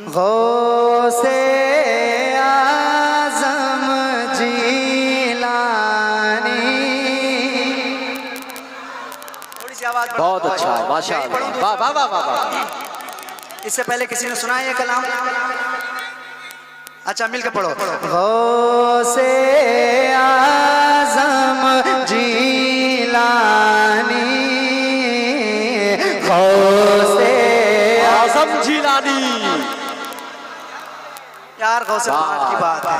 गौसे आज़म जीलानी। थोड़ी सी आवाज बहुत अच्छा, माशाअल्लाह, वाह वाह वाह वाह। इससे पहले किसी ने सुना है ये कलाम? अच्छा मिलकर पढ़ो। गौसे आज़म जीलानी, गौसे आज़म जीलानी। यार गौसे पाक की बात है,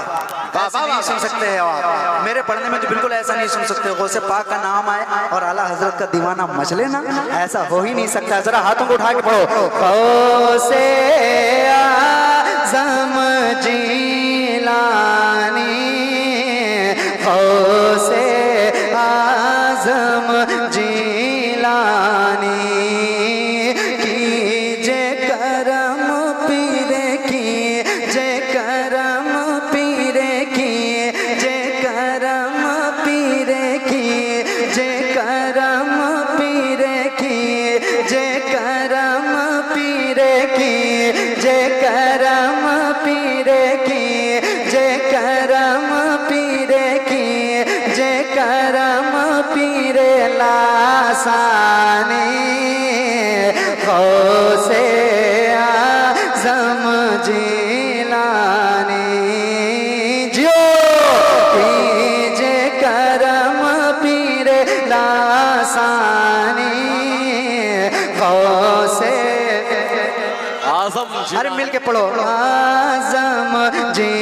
ऐसे नहीं सुन सकते हो आप। मेरे पढ़ने में तो बिल्कुल ऐसा नहीं सुन सकते हो। गौसे पाक का नाम आए और आला हजरत का दीवाना मचले ना, ऐसा हो ही नहीं सकता। जरा हाथों को उठा के पढ़ो। गौसे आज़म जीलानी, गौसे आज़म जीलानी, कीजे करम पीरे की, जे करम पीरे की, जे करम पीरे की, जे करम पीरे की, जे करम पीरे की, जे करम पीरे की, जे करम पीरे की, जे करम पीरे लासानी, गौसे आज़म जीलानी। जियो कीजे करम पीरे लासानी, गौसे आज़म जी। अरे मिल के पढ़ो। आज़म जी,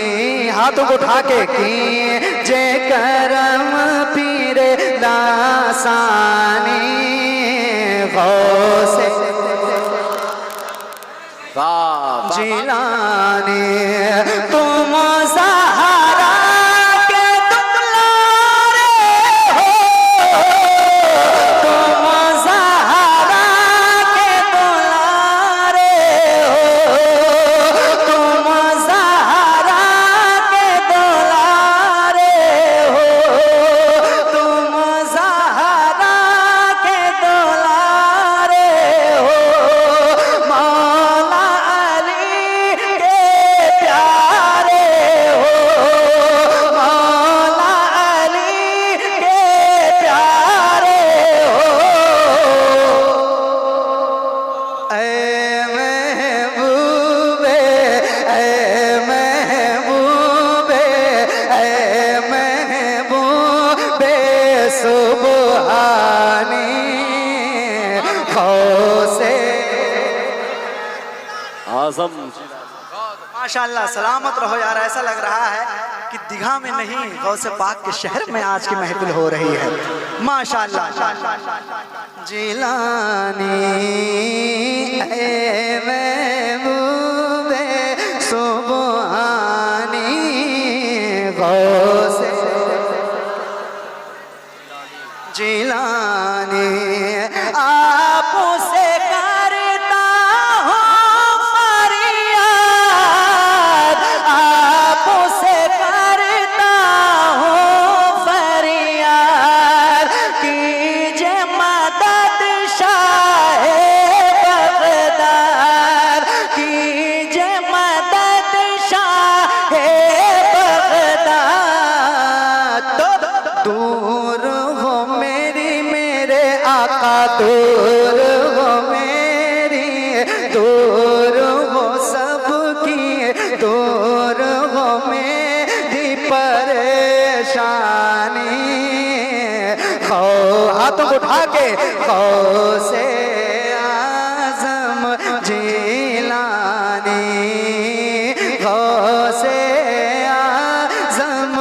हाथों को उठा के, की जे करम पीरे लासानी, गौसे वाह जीलानी। तुम सहारा के दुलारे हो, तुम सहारा के दुलारे हो, तुम सहारा के दुलारे हो, तुम सहारा के दुलारे हो। मौला अली के प्यारे हो, मौला अली के प्यारे हो। ऐ महबूबे, ऐ महबूबे, ऐ महबूबे सुबहानी, गौसे आज़म। माशाल्लाह। सलामत रहो यार। ऐसा लग रहा है कि दीघा में नहीं, गौसे पाक के शहर में आज की महफिल हो रही है। माशाल्लाह। जीलानी ऐ महबूबे सुबहानी, गौसे जीलानी। आपसे करता हूँ फरियाद, आपसे करता हूँ फरियाद, कीजिए मदद शाहे बगदाद, कीजिए मदद शाहे बगदाद। तो दूर हो मेरी, मेरे आका दूर हो मेरी, दूर हो सबकी, दूर हो मेरी परेशानी। खो हाथों को उठा के, गौसे आज़म जीलानी, गौसे आज़म।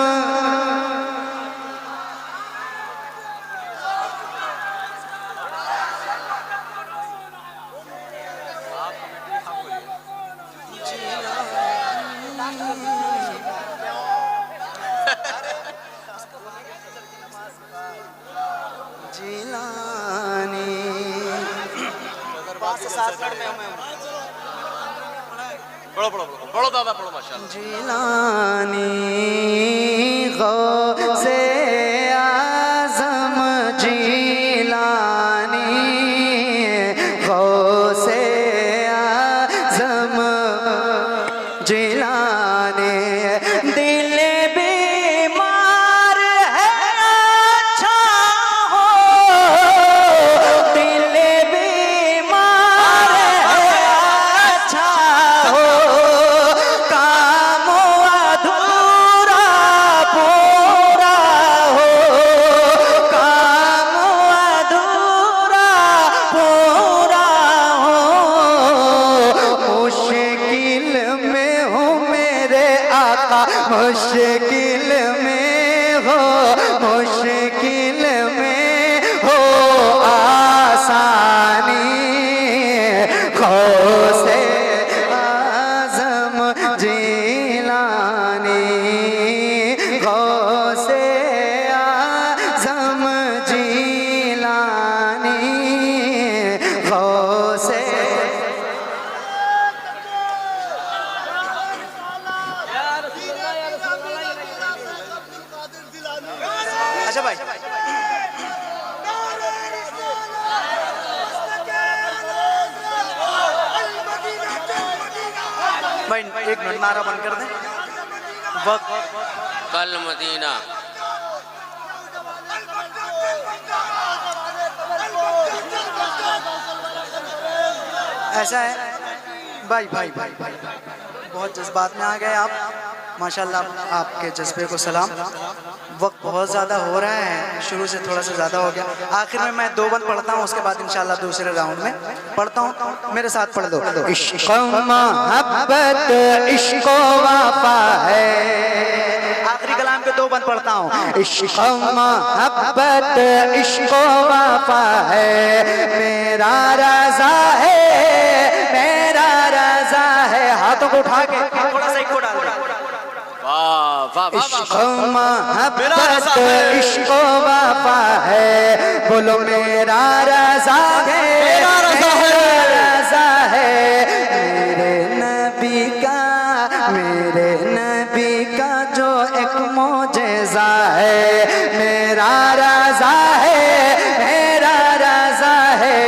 जीलानी पढ़ो पढ़ो पढ़ो दादा पढ़ो माशाअल्लाह। जीलानी गौसे आज़म जीलानी, गौसे आज़म मुश्किल में हो, मुश्किल में हो आसानी, गौसे आज़म जिलानी, गौसे आज़म जिलानी, गौसे। अच्छा भाई, भाई एक मिनट नारा बंद कर दें। वक्त कल मदीना। ऐसा है भाई, भाई भाई भाई बहुत जज्बात में आ गए आप, माशाल्लाह। आपके जज्बे को सलाम। वक्त बहुत ज़्यादा हो रहा है, शुरू से थोड़ा सा ज़्यादा हो गया। आखिर में मैं 2 बंद पढ़ता हूँ, उसके बाद इंशाल्लाह दूसरे राउंड में पढ़ता हूँ। मेरे साथ पढ़ दो। इश्क़ मोहब्बत इश्क़ वफ़ा है। आखिरी कलाम के 2 बंद पढ़ता हूँ। इश्क़ मोहब्बत इश्क़ वफ़ा है, मेरा रज़ा है, मेरा रज़ा है। हाथों को उठा के थोड़ा सा इको डाल दो। इश्क़ मोहब्बत इश्क़ वफ़ा है, बोलो मेरा रज़ा है, मेरा रज़ा है। मेरे नबी का, मेरे नबी का जो एक मोजेज़ा है, मेरा रज़ा है, मेरा रज़ा है।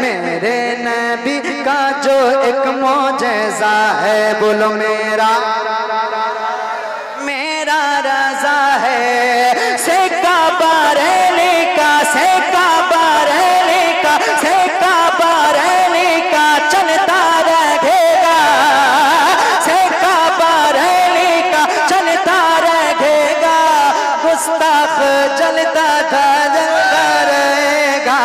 मेरे नबी का जो एक मोजेज़ा है, बोलो मेरा रज़ा है। सेका बारेली का, सेका बारेली का, सेका बारेली का चलता रहेगा, सेका बारेली का चलता रहेगा। गुस्ताख जलता था जलता रहेगा,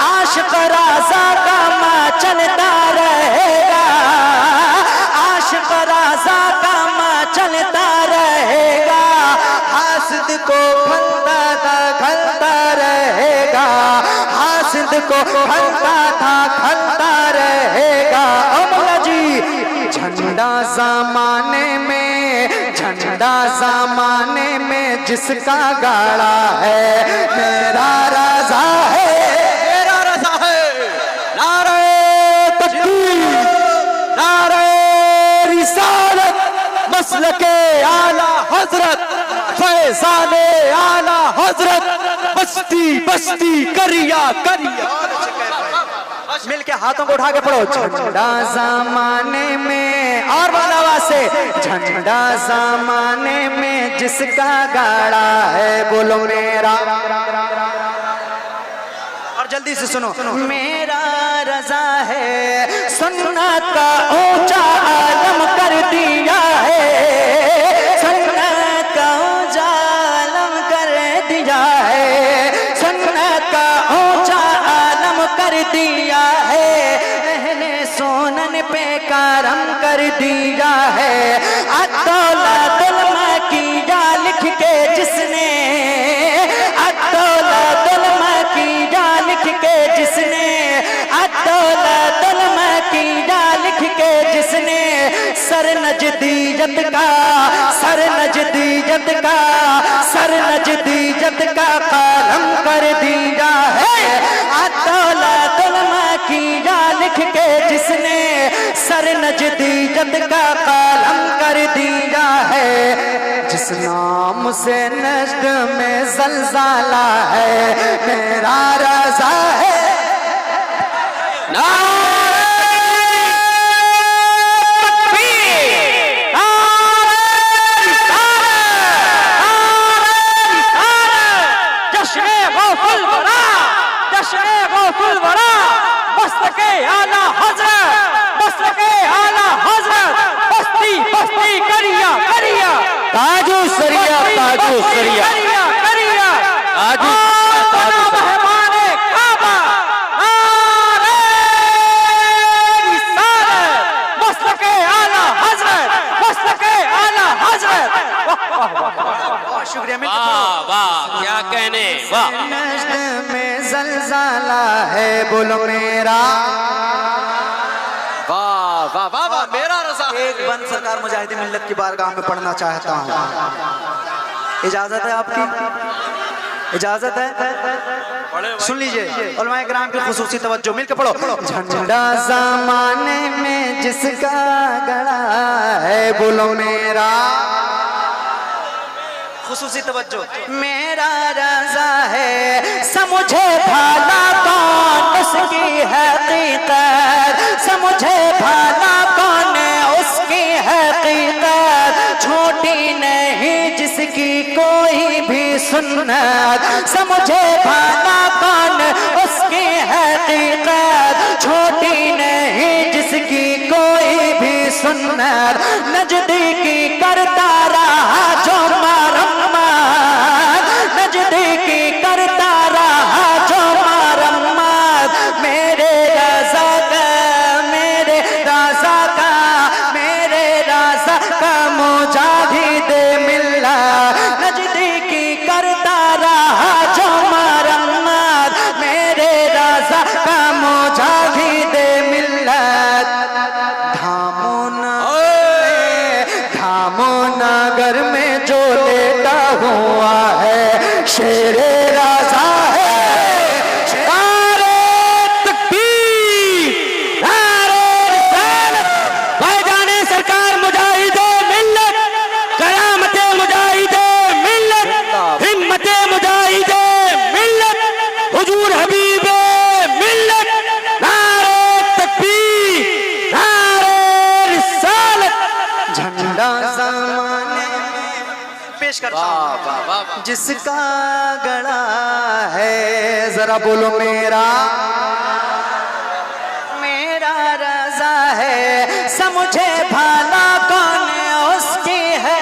आशिक़ रज़ा का माँ चलता रहेगा, आशिक़ रज़ा का माँ चलता रहेगा। हासिद को खलता था खलता रहेगा, हासिद को खलता था खलता रहेगा। अमला जी, झंडा ज़माने में, झंडा ज़माने में जिसका गाड़ा है, मेरा रज़ा है, मेरा रज़ा है। नारे तकबीर, नारे रिसालत, मसलके आला हज़रत, फैज़ाने आला हज़रत, बस्ती बस्ती करिया करिया। मिलके हाथों को उठा के पढ़ो। झंडा ज़माने में, और बालावा से, झंडा ज़माने में जिसका गाड़ा है, बोलो मेरा। और जल्दी से सुनो। मेरा रज़ा है, सुन्नत का ऊंचा आलम कर दिया है, सुन्नत का ऊंचा आलम कर दिया है, सुन्नत का ऊंचा आलम कर दिया है। अहले सोनन पे करम कर दिया है। अदौलतुल मकीया लिख के जिसने, अदौलतुल मकीया लिख के जिसने, अदौलतुल मकीया लिख के जिसने, सर नजदीजत का, सर नजदीजत का, सर नजदीजत का कालम कर दिया है। अदौलतुल मकीया लिख के जिसने, सर नजदीजत का कालम कर दिया है। जिस नाम से नज्द में ज़लज़ला है, मेरा रज़ा है। मसलके आला हज़रत, मसलके आला हज़रत, बस्ती बस्ती करिया करिया, ताजू सरिया, ताजू सरिया, करिया करिया, ताजू मेहमाने काबा, नारे रिसालत, मसलके आला हज़रत, मसलके आला हज़रत, शुक्रिया। वाह वाह, क्या कहने, वाह। नज्द में जलजाला है बोलो मेरा। वाह वाह वाह वाह, मेरा रजा। एक बंद सरकार मुजाहिदी मिल्लत की बारगाह में पढ़ना चाहता हूँ, इजाजत है आपकी? इजाजत है? सुन लीजिए, उलमाए किराम की खुसूसी तवज्जो, मिलकर पढ़ो। झंडा ज़माने में जिसका गड़ा है बोलो मेरा। खुसूसी तवज्जो। मेरा रज़ा है समझे भाला कौन उसकी हकीकत, समझे भाला कौन उसकी हकीकत, छोटी नहीं जिसकी कोई भी सुन्नत, समझे भाला कौन उसकी हकीकत, छोटी नहीं जिसकी कोई भी सुन्नत, नजदीकी करता रहा जो मरम्मत, नजदीकी करता रहा जो मरम्मत, मेरे रज़ा का, मेरे रज़ा का, मेरे रज़ा का मुजाहिद मिल्लत, नजदीकी करता रहा जो मरम्मत, मेरे रज़ा का मुजाहिद मिल्लत। धामोनगर में जो लेटा हुआ है शेरे राजा है। नारे तकबीर, नारे रिसालत, भाईजाने सरकार मुजाहिदे मिल्लत, कयामते मुजाहिदे मिल्लत, हिम्मते मुजाहिदे मिल्लत, हुजूर हबीबे मिल्लत, नारे तकबीर, नारे रिसालत। झंडा ज़माने पेश करता हूं, वाह वाह वाह। जिसका गड़ा है जरा बोलो मेरा। मेरा रज़ा है समझे भाला कौन उसकी है,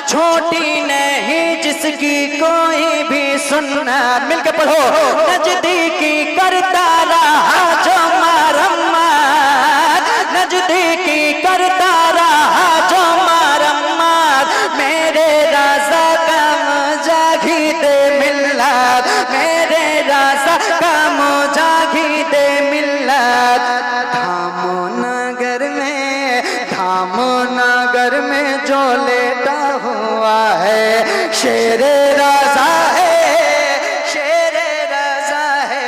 छोटी नहीं जिसकी कोई भी सुन्नत, मिलकर पढ़ो। नजदीकी करता रहा जो मरम्मत, नजदीकी करता रहा जो मरम्मत, मेरे रज़ा का मुजाहिद मिल्लत, मेरे रज़ा का मुजाहिद मिल्लत। धामोनगर में जो लेटा हुआ है शेरे रज़ा है, शेरे रज़ा है।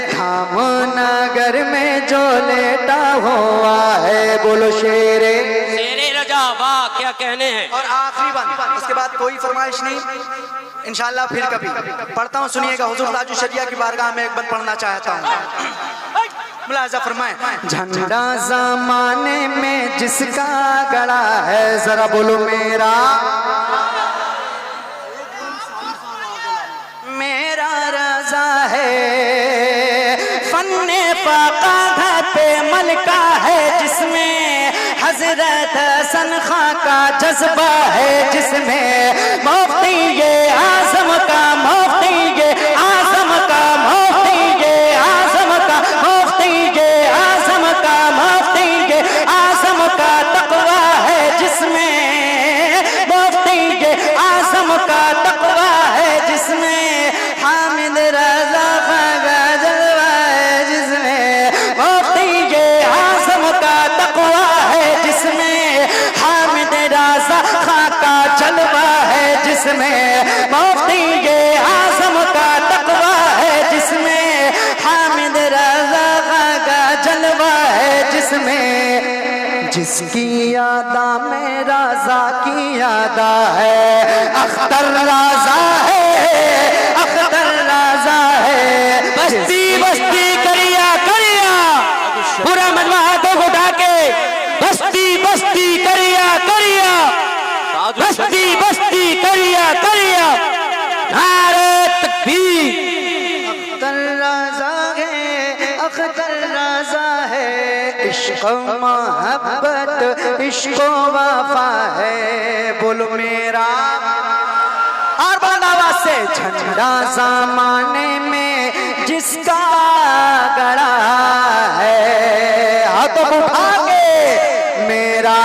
धामोनगर में जो लेटा हुआ है बोलो शेरे। शेरे रजा, वाह क्या कहने हैं। और आखिरी बंद, उसके बाद कोई फरमाइश नहीं, इंशाल्लाह फिर कभी पढ़ता हूँ, सुनिएगा। हुजूर ताजुल शरिया की बारगाह में एक बंद पढ़ना चाहता हूँ, मुलाजा फरमाएं। झंडा ज़माने में जिसका गड़ा है जरा बोलो मेरा। मेरा रज़ा है फन्ने फाका घर पे मलका है, जिसमें हजरत हसन खां का जज्बा है, जिसमें मुफ्ती ये आज़म का, मुफ्ती ये आज़म का, मुफ्ती ये आज़म का, मुफ्ती ये आज़म का, मुफ्ती ये आज़म का तक़वा है, जिसमें मुफ्ती ये आज़म का तक़वा है, जिसमें हामिद रज़ा का जलवा है, जिसमें मुफ्ती ये आज़म का तक़वा है, जिसमें हामिद रज़ा खां का जलवा है, जिसमें मुफ्ती ये आज़म का तक़वा है, जिसमें हामिद रज़ा खां का जलवा है, जिसमें जिसकी यादा में राजा की यादा है, अख्तर राजा है, अख्तर राजा है। बस्ती बस्ती करिया करिया, पूरा मजमा हाथों को उठा के, बस्ती बस्ती करिया करिया, बस्ती बस्ती करिया करिया, नारे तकबीर। अख्तर राजा है, अख्तर राजा है, इश्क मोहब्बत इश्क वफा है बोलो मेरा। और बुलंद आवाज से झंडा ज़माने में जिसका गड़ा है, हाथों को उठा के मेरा